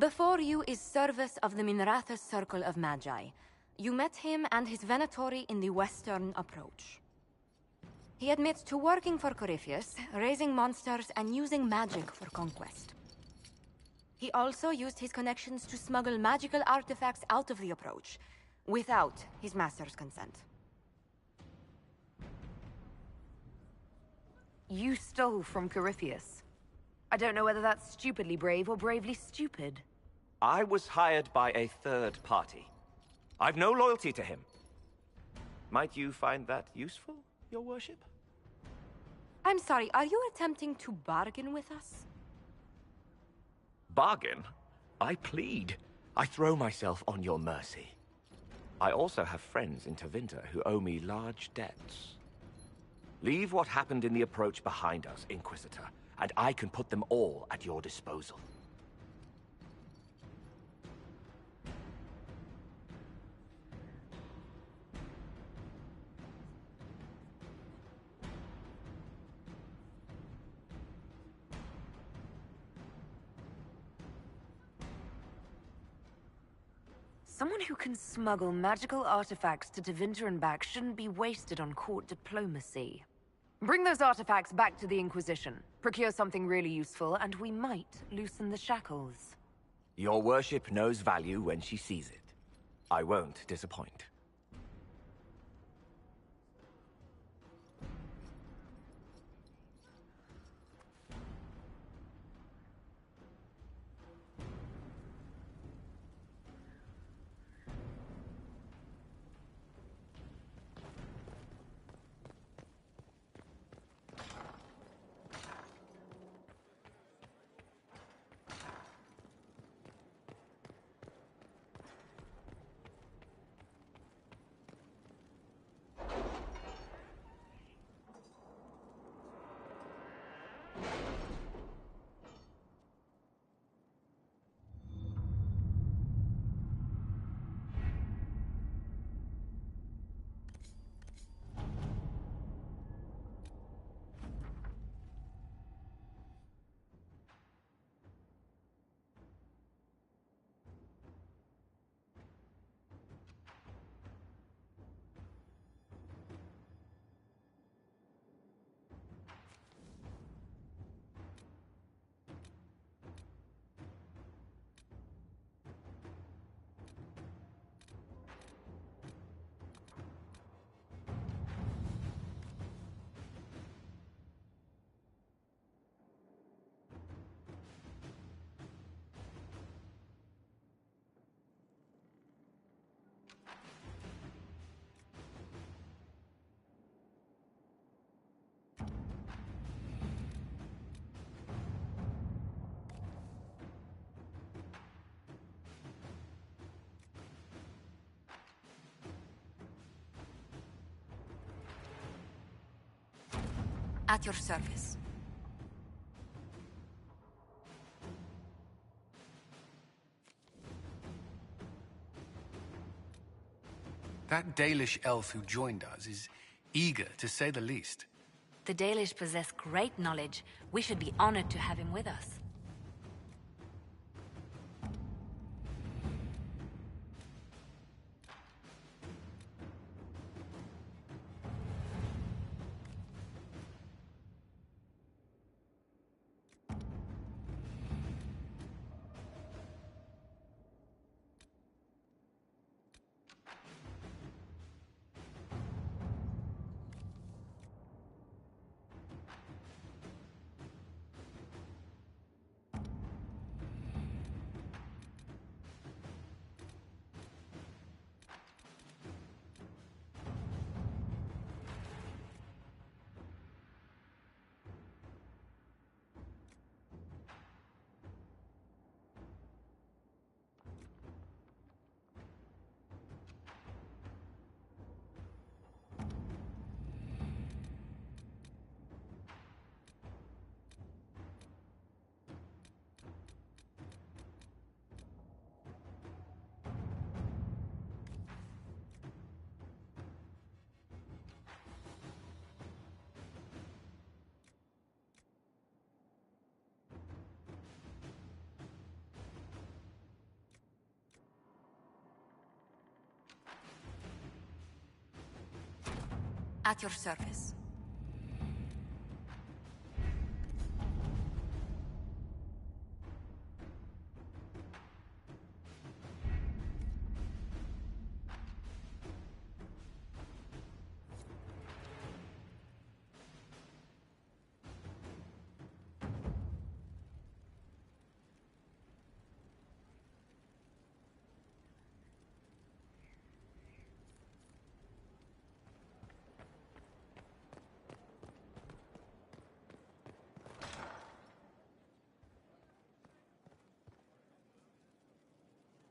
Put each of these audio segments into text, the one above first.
Before you is Service of the Minrathous Circle of Magi. You met him and his Venatori in the Western Approach. He admits to working for Corypheus, raising monsters, and using magic for conquest. He also used his connections to smuggle magical artifacts out of the Approach, without his master's consent. You stole from Corypheus. I don't know whether that's stupidly brave or bravely stupid. I was hired by a third party. I've no loyalty to him. Might you find that useful, your worship? I'm sorry, are you attempting to bargain with us? Bargain? I plead. I throw myself on your mercy. I also have friends in Tevinter who owe me large debts. Leave what happened in the Approach behind us, Inquisitor, and I can put them all at your disposal. Someone who can smuggle magical artifacts to Tevinter and back shouldn't be wasted on court diplomacy. Bring those artifacts back to the Inquisition, procure something really useful, and we might loosen the shackles. Your worship knows value when she sees it. I won't disappoint. At your service. That Dalish elf who joined us is eager, to say the least. The Dalish possess great knowledge. We should be honored to have him with us. At your service.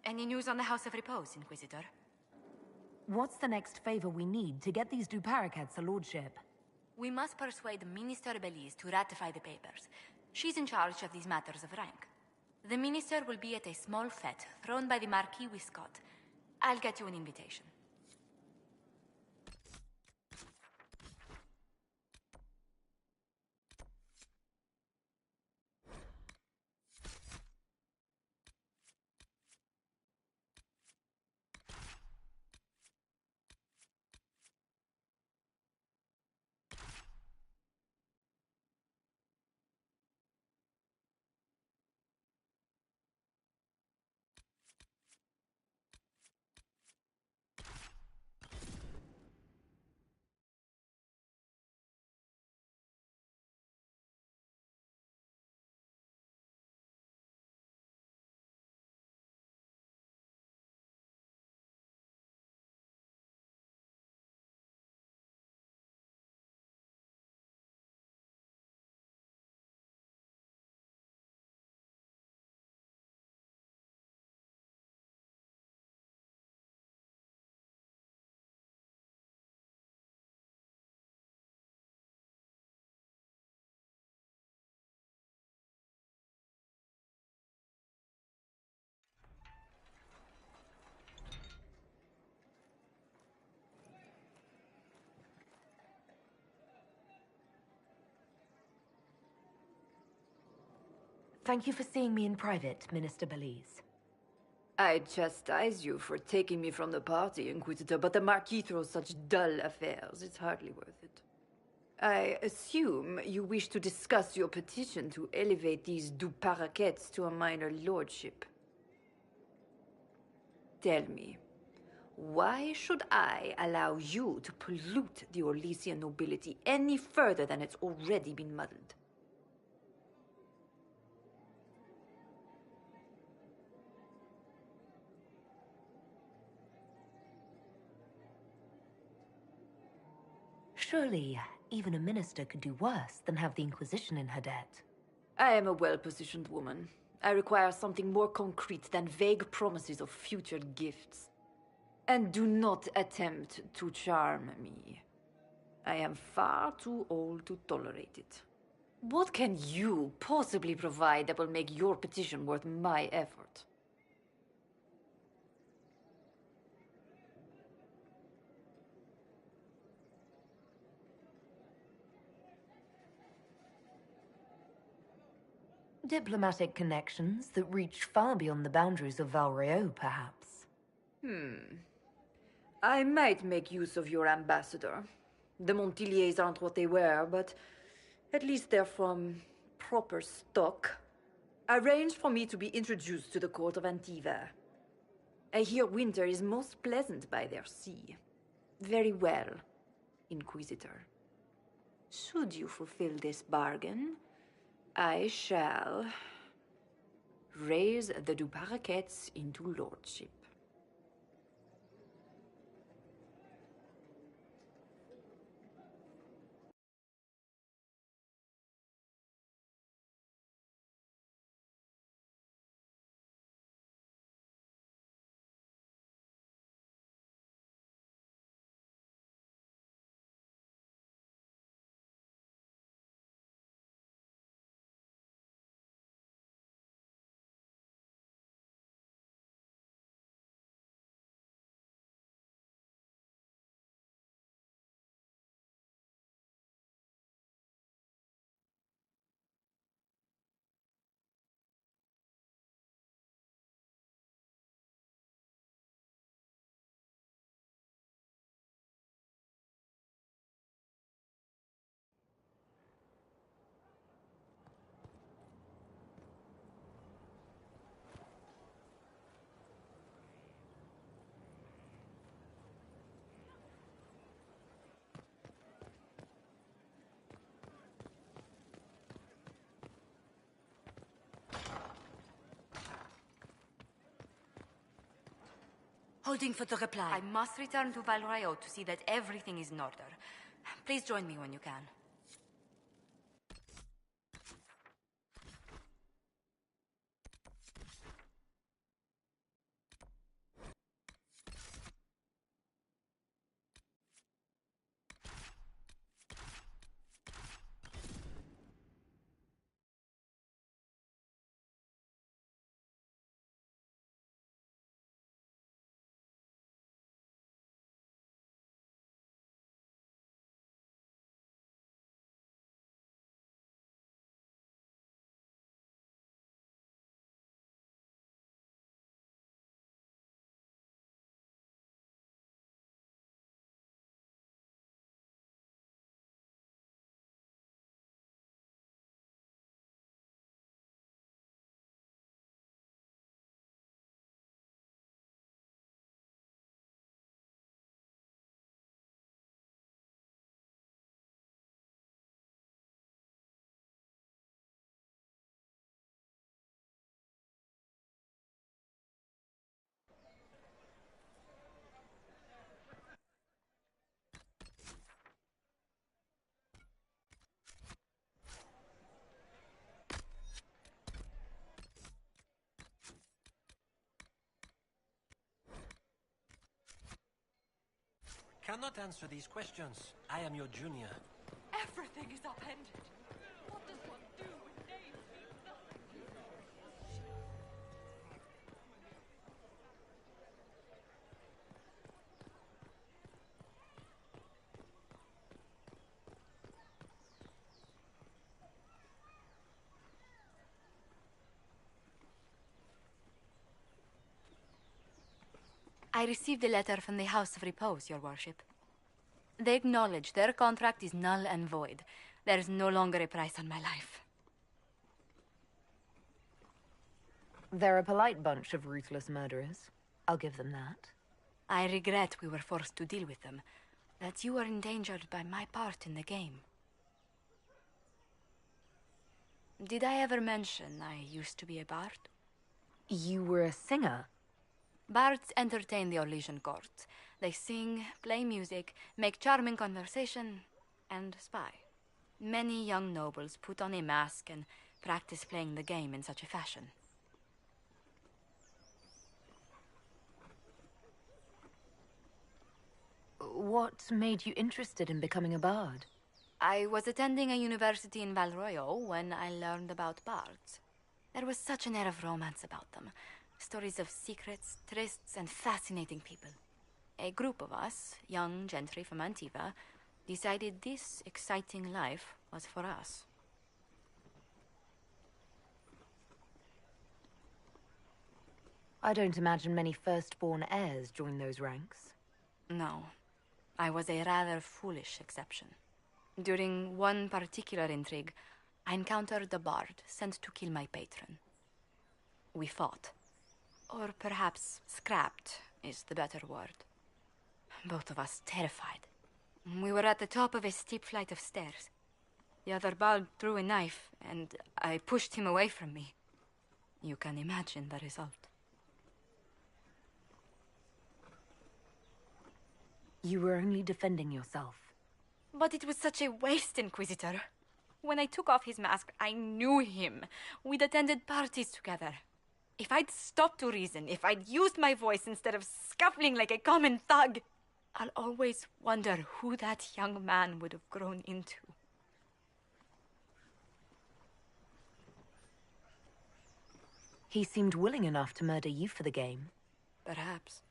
Any news on the House of Repose, Inquisitor? What's the next favor we need to get these Duparacats a lordship? We must persuade Minister Belize to ratify the papers. She's in charge of these matters of rank. The minister will be at a small fete thrown by the Marquis Wiscott. I'll get you an invitation. Thank you for seeing me in private, Minister Belize. I chastise you for taking me from the party, Inquisitor, but the Marquis throws such dull affairs. It's hardly worth it. I assume you wish to discuss your petition to elevate these Duparacats to a minor lordship. Tell me, why should I allow you to pollute the Orlesian nobility any further than it's already been muddled? Surely, even a minister could do worse than have the Inquisition in her debt. I am a well-positioned woman. I require something more concrete than vague promises of future gifts. And do not attempt to charm me. I am far too old to tolerate it. What can you possibly provide that will make your petition worth my effort? Diplomatic connections that reach far beyond the boundaries of Valreo, perhaps. I might make use of your ambassador. The Montiliers aren't what they were, but at least they're from proper stock. Arrange for me to be introduced to the court of Antiva. I hear winter is most pleasant by their sea. Very well, Inquisitor. Should you fulfill this bargain, I shall raise the Duparacats into lordship. Holding for the reply. I must return to Valrayo to see that everything is in order. Please join me when you can. Cannot answer these questions. I am your junior. Everything is upended. What does one do when names mean nothing? I received a letter from the House of Repose, Your Worship. They acknowledge their contract is null and void. There is no longer a price on my life. They're a polite bunch of ruthless murderers. I'll give them that. I regret we were forced to deal with them, that you were endangered by my part in the game. Did I ever mention I used to be a bard? You were a singer? Bards entertain the Orlesian court. They sing, play music, make charming conversation, and spy. Many young nobles put on a mask and practice playing the game in such a fashion. What made you interested in becoming a bard? I was attending a university in Valroyo when I learned about bards. There was such an air of romance about them. Stories of secrets, trysts, and fascinating people. A group of us, young gentry from Antiva, decided this exciting life was for us. I don't imagine many firstborn heirs join those ranks. No, I was a rather foolish exception. During one particular intrigue, I encountered a bard sent to kill my patron. We fought. Or perhaps scrapped is the better word. Both of us terrified. We were at the top of a steep flight of stairs. The other bard threw a knife, and I pushed him away from me. You can imagine the result. You were only defending yourself. But it was such a waste, Inquisitor. When I took off his mask, I knew him. We'd attended parties together. If I'd stopped to reason, if I'd used my voice instead of scuffling like a common thug, I'll always wonder who that young man would have grown into. He seemed willing enough to murder you for the game. Perhaps.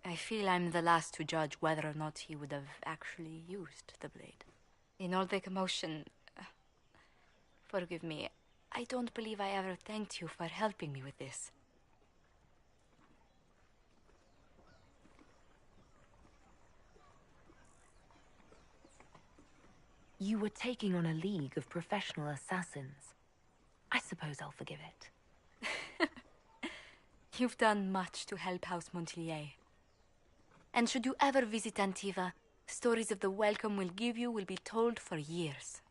I feel I'm the last to judge whether or not he would have actually used the blade. In all the commotion... forgive me, I don't believe I ever thanked you for helping me with this. You were taking on a league of professional assassins. I suppose I'll forgive it. You've done much to help House Montilier. And should you ever visit Antiva, stories of the welcome we'll give you will be told for years.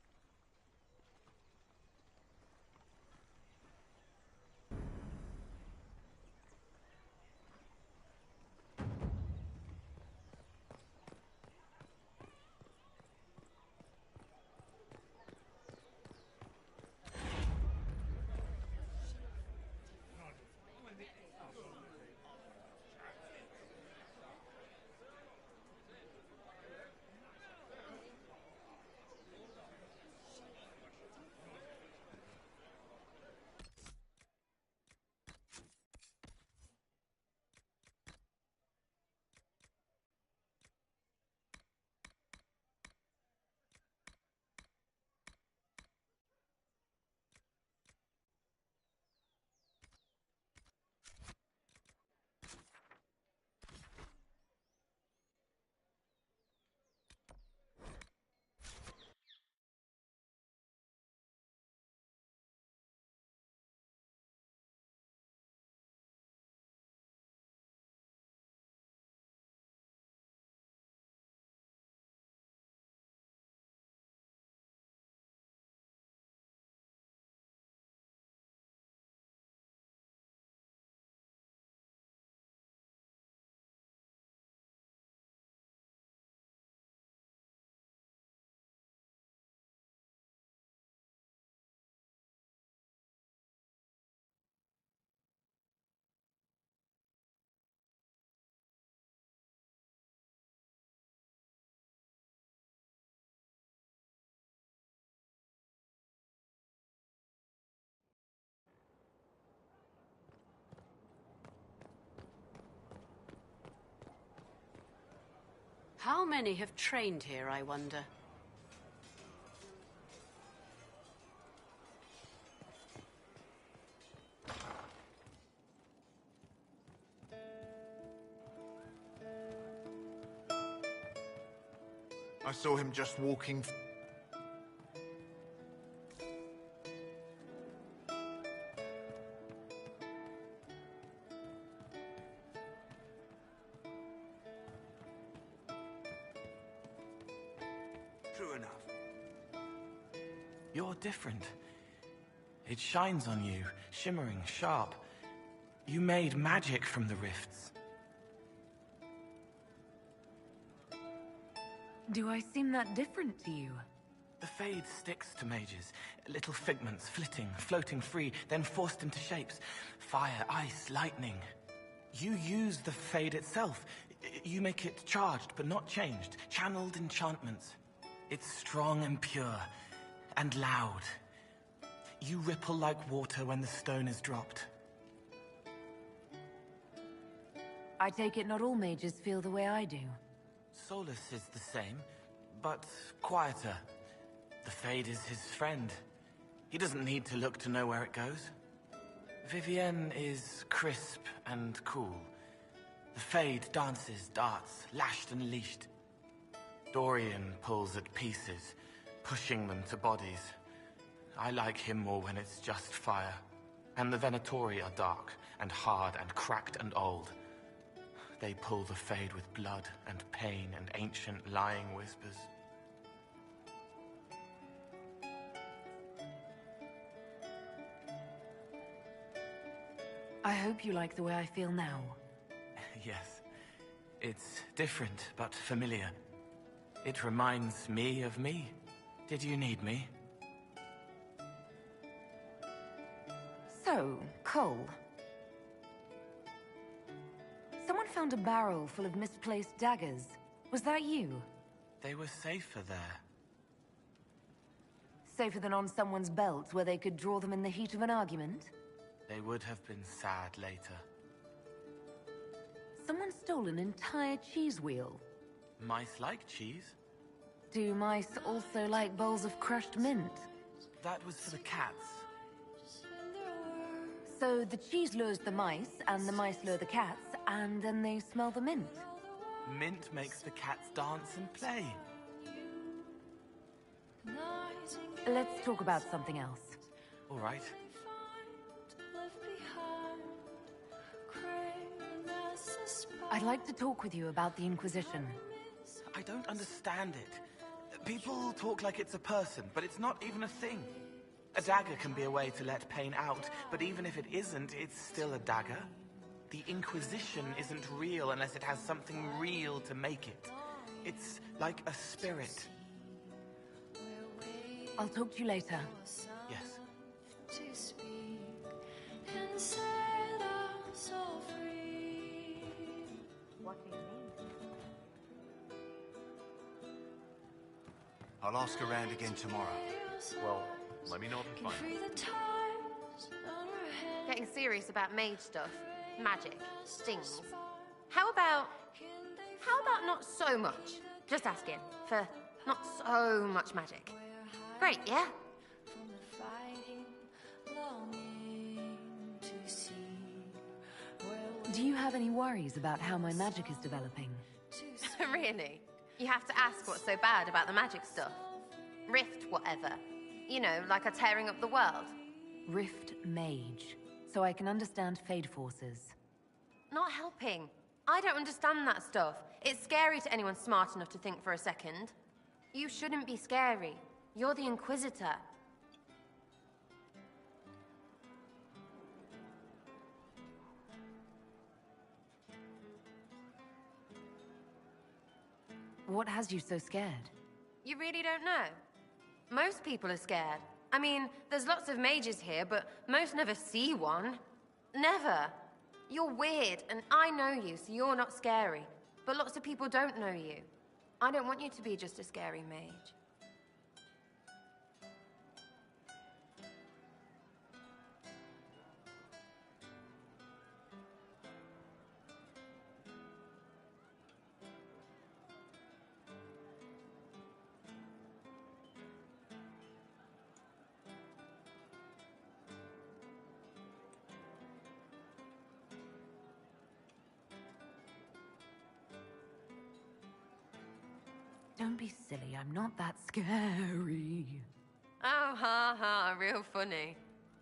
How many have trained here, I wonder? I saw him just walking. True enough. You're different. It shines on you, shimmering, sharp. You made magic from the rifts. Do I seem that different to you? The Fade sticks to mages. Little figments, flitting, floating free, then forced into shapes. Fire, ice, lightning. You use the Fade itself. You make it charged, but not changed. Channeled enchantments. It's strong and pure, and loud. You ripple like water when the stone is dropped. I take it not all mages feel the way I do. Solus is the same, but quieter. The Fade is his friend. He doesn't need to look to know where it goes. Vivienne is crisp and cool. The Fade dances, darts, lashed and leashed. Dorian pulls at pieces, pushing them to bodies. I like him more when it's just fire. And the Venatori are dark and hard and cracked and old. They pull the Fade with blood and pain and ancient lying whispers. I hope you like the way I feel now. Yes. It's different, but familiar. It reminds me of me. Did you need me? So, Cole. Someone found a barrel full of misplaced daggers. Was that you? They were safer there. Safer than on someone's belt, where they could draw them in the heat of an argument? They would have been sad later. Someone stole an entire cheese wheel. Mice like cheese. Do mice also like bowls of crushed mint? That was for the cats. So the cheese lures the mice, and the mice lure the cats, and then they smell the mint. Mint makes the cats dance and play. Let's talk about something else. All right. I'd like to talk with you about the Inquisition. I don't understand it. People talk like it's a person, but it's not even a thing. A dagger can be a way to let pain out, but even if it isn't, it's still a dagger. The Inquisition isn't real unless it has something real to make it. It's like a spirit. I'll talk to you later. Yes. What do you mean? I'll ask around again tomorrow. Well, let me know if you find it. Getting serious about mage stuff, magic, things. How about not so much? Just asking for not so much magic. Great, yeah? Do you have any worries about how my magic is developing? Really? You have to ask what's so bad about the magic stuff. Rift, whatever. You know, like a tearing up the world. Rift Mage, so I can understand Fade forces. Not helping. I don't understand that stuff. It's scary to anyone smart enough to think for a second. You shouldn't be scary. You're the Inquisitor. What has you so scared? You really don't know? Most people are scared. I mean, there's lots of mages here, but most never see one. Never. You're weird, and I know you, so you're not scary. But lots of people don't know you. I don't want you to be just a scary mage. Don't be silly, I'm not that scary. Oh, ha ha, real funny.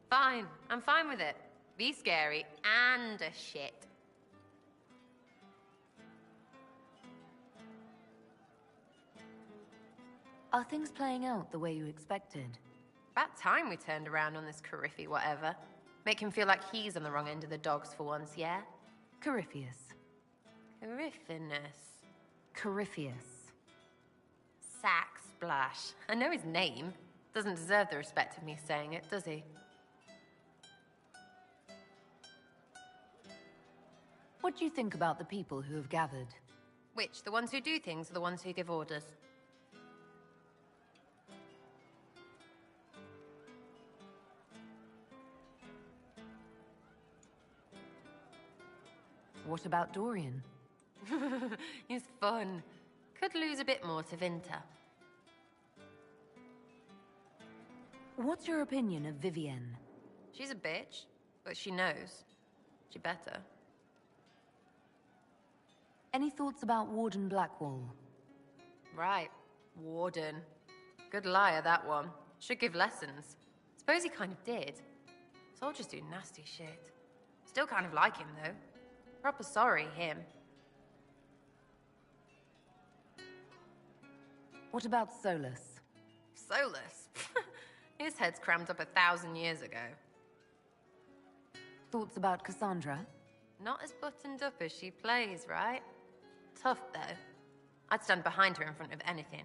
Fine, I'm fine with it. Be scary and a shit. Are things playing out the way you expected? About time we turned around on this Coryphi whatever. Make him feel like he's on the wrong end of the dogs for once, yeah? Corypheus. Coryphinus. Corypheus. Sack Splash. I know his name. Doesn't deserve the respect of me saying it, does he? What do you think about the people who have gathered? Which, the ones who do things or the ones who give orders? What about Dorian? He's fun. Could lose a bit more to Vinter. What's your opinion of Vivienne? She's a bitch, but she knows. She better. Any thoughts about Warden Blackwall? Right. Warden. Good liar, that one. Should give lessons. Suppose he kind of did. Soldiers do nasty shit. Still kind of like him, though. Proper sorry, him. What about Solus? Solus? His head's crammed up 1,000 years ago. Thoughts about Cassandra? Not as buttoned up as she plays, right? Tough, though. I'd stand behind her in front of anything.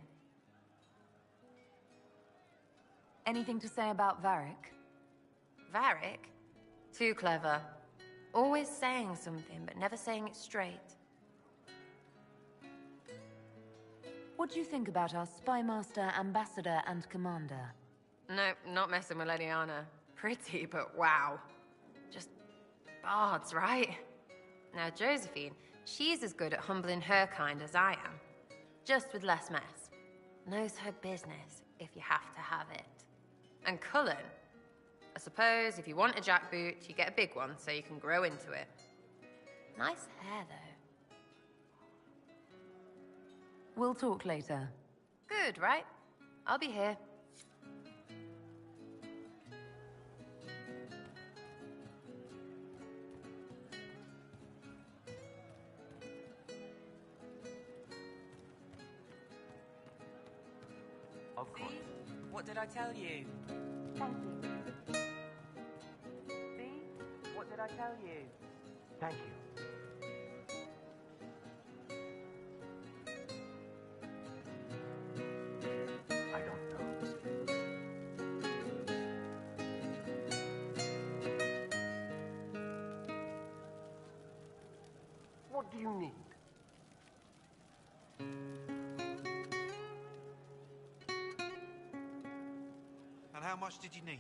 Anything to say about Varric? Varric? Too clever. Always saying something, but never saying it straight. What do you think about our Spymaster, Ambassador, and Commander? No, not messing with Leliana. Pretty, but wow. Just bards, right? Now, Josephine, she's as good at humbling her kind as I am. Just with less mess. Knows her business, if you have to have it. And Cullen, I suppose if you want a jackboot, you get a big one so you can grow into it. Nice hair, though. We'll talk later. Good, right? I'll be here. Of course. What did I tell you? Thank you. See? What did I tell you? Thank you. I don't know. What do you need? And how much did you need?